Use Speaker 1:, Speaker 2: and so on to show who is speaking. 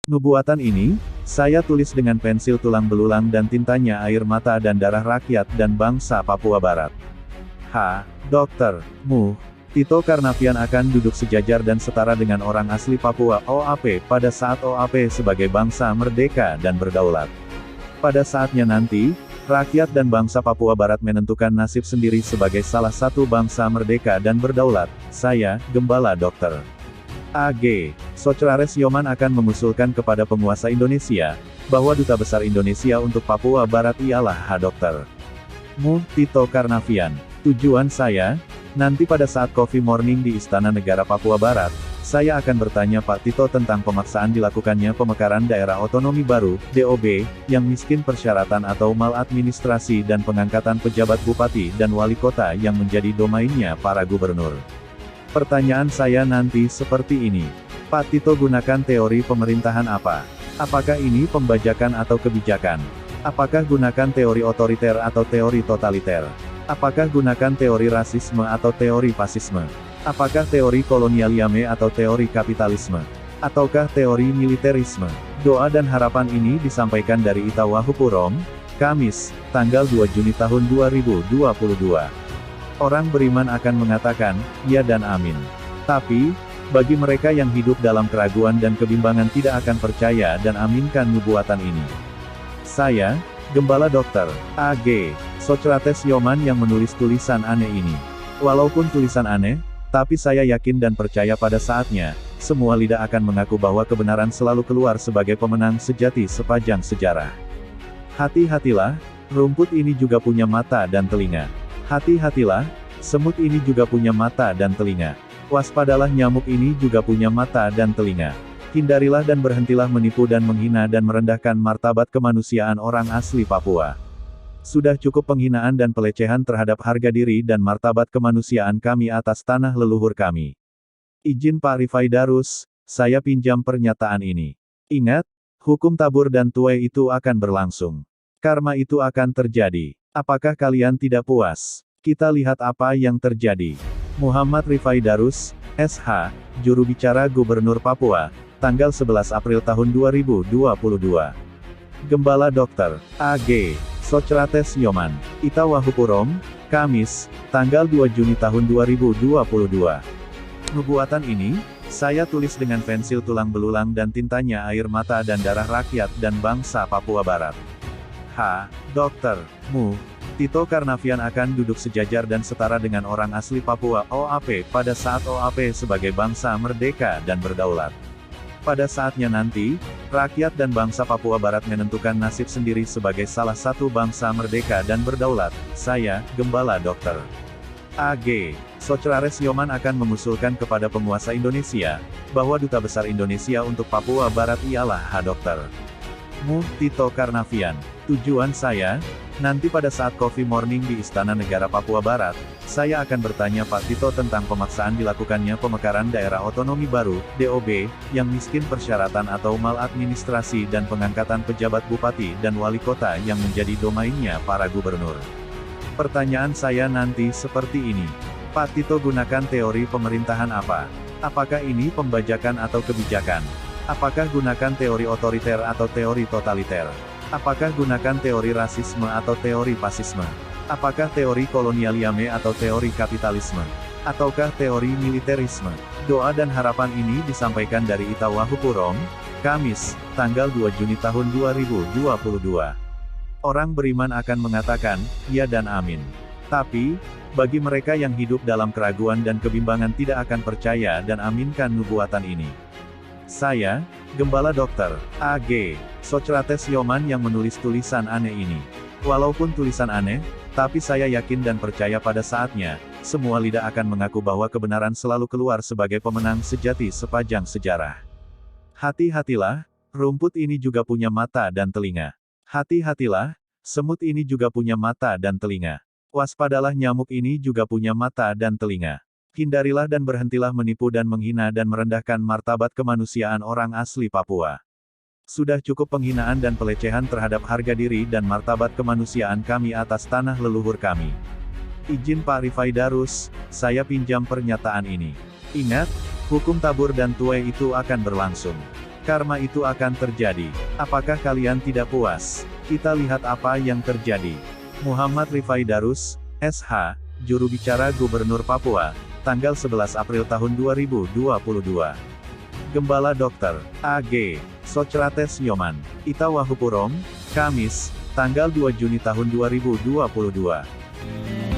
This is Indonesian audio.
Speaker 1: Nubuatan ini, saya tulis dengan pensil tulang belulang dan tintanya air mata dan darah rakyat dan bangsa Papua Barat. Dr. Mu, Tito Karnavian akan duduk sejajar dan setara dengan orang asli Papua (OAP) pada saat OAP sebagai bangsa merdeka dan berdaulat. Pada saatnya nanti, rakyat dan bangsa Papua Barat menentukan nasib sendiri sebagai salah satu bangsa merdeka dan berdaulat. Saya, Gembala Dr. A.G. Socrates Yoman akan mengusulkan kepada penguasa Indonesia, bahwa Duta Besar Indonesia untuk Papua Barat ialah Dr. Mu, Tito Karnavian. Tujuan saya, nanti pada saat Coffee Morning di Istana Negara Papua Barat, saya akan bertanya Pak Tito tentang pemaksaan dilakukannya pemekaran daerah otonomi baru, DOB, yang miskin persyaratan atau maladministrasi dan pengangkatan pejabat bupati dan wali kota yang menjadi domainnya para gubernur. Pertanyaan saya nanti seperti ini. Pak Tito gunakan teori pemerintahan apa? Apakah ini pembajakan atau kebijakan? Apakah gunakan teori otoriter atau teori totaliter? Apakah gunakan teori rasisme atau teori fasisme? Apakah teori kolonialisme atau teori kapitalisme? Ataukah teori militerisme? Doa dan harapan ini disampaikan dari Itawahupurom, Kamis, tanggal 2 Juni tahun 2022. Orang beriman akan mengatakan, ya dan amin. Tapi, bagi mereka yang hidup dalam keraguan dan kebimbangan tidak akan percaya dan aminkan nubuatan ini. Saya, Gembala Dr. A.G. Socrates Yoman yang menulis tulisan aneh ini. Walaupun tulisan aneh, tapi saya yakin dan percaya pada saatnya, semua lidah akan mengaku bahwa kebenaran selalu keluar sebagai pemenang sejati sepanjang sejarah. Hati-hatilah, rumput ini juga punya mata dan telinga. Hati-hatilah, semut ini juga punya mata dan telinga. Waspadalah, nyamuk ini juga punya mata dan telinga. Hindarilah dan berhentilah menipu dan menghina dan merendahkan martabat kemanusiaan orang asli Papua. Sudah cukup penghinaan dan pelecehan terhadap harga diri dan martabat kemanusiaan kami atas tanah leluhur kami. Izin Pak Rifai Darus, saya pinjam pernyataan ini. Ingat, hukum tabur dan tuai itu akan berlangsung. Karma itu akan terjadi. Apakah kalian tidak puas? Kita lihat apa yang terjadi. Muhammad Rifai Darus, SH, juru bicara Gubernur Papua, tanggal 11 April tahun 2022. Gembala Dr. A.G. Socrates Yoman, Itawahupurom, Kamis, tanggal 2 Juni tahun 2022. Nubuatan ini, saya tulis dengan pensil tulang belulang dan tintanya air mata dan darah rakyat dan bangsa Papua Barat. Dr. Mu, Tito Karnavian akan duduk sejajar dan setara dengan orang asli Papua (OAP) pada saat OAP sebagai bangsa merdeka dan berdaulat. Pada saatnya nanti, rakyat dan bangsa Papua Barat menentukan nasib sendiri sebagai salah satu bangsa merdeka dan berdaulat. Saya, Gembala Dr. A.G. Socrates Yoman akan mengusulkan kepada penguasa Indonesia, bahwa Duta Besar Indonesia untuk Papua Barat ialah Dr. Mu, Tito Karnavian. Tujuan saya, nanti pada saat Coffee Morning di Istana Negara Papua Barat, saya akan bertanya Pak Tito tentang pemaksaan dilakukannya pemekaran daerah otonomi baru, DOB, yang miskin persyaratan atau maladministrasi dan pengangkatan pejabat bupati dan wali kota yang menjadi domainnya para gubernur. Pertanyaan saya nanti seperti ini. Pak Tito gunakan teori pemerintahan apa? Apakah ini pembajakan atau kebijakan? Apakah gunakan teori otoriter atau teori totaliter? Apakah gunakan teori rasisme atau teori fasisme? Apakah teori kolonialisme atau teori kapitalisme? Ataukah teori militerisme? Doa dan harapan ini disampaikan dari Itawahupurom, Kamis, tanggal 2 Juni tahun 2022. Orang beriman akan mengatakan, ya dan amin. Tapi, bagi mereka yang hidup dalam keraguan dan kebimbangan tidak akan percaya dan aminkan nubuatan ini. Saya, Gembala Dr. A.G. Socrates Yoman yang menulis tulisan aneh ini. Walaupun tulisan aneh, tapi saya yakin dan percaya pada saatnya, semua lidah akan mengaku bahwa kebenaran selalu keluar sebagai pemenang sejati sepanjang sejarah. Hati-hatilah, rumput ini juga punya mata dan telinga. Hati-hatilah, semut ini juga punya mata dan telinga. Waspadalah, nyamuk ini juga punya mata dan telinga. Hindarilah dan berhentilah menipu dan menghina dan merendahkan martabat kemanusiaan orang asli Papua. Sudah cukup penghinaan dan pelecehan terhadap harga diri dan martabat kemanusiaan kami atas tanah leluhur kami. Izin Pak Rifai Darus, saya pinjam pernyataan ini. Ingat, hukum tabur dan tuai itu akan berlangsung. Karma itu akan terjadi. Apakah kalian tidak puas? Kita lihat apa yang terjadi. Muhammad Rifai Darus, SH, juru bicara Gubernur Papua, tanggal 11 April tahun 2022. Gembala Dr. A.G. Socrates Nyoman, Itawahupurom, Kamis, tanggal 2 Juni tahun 2022.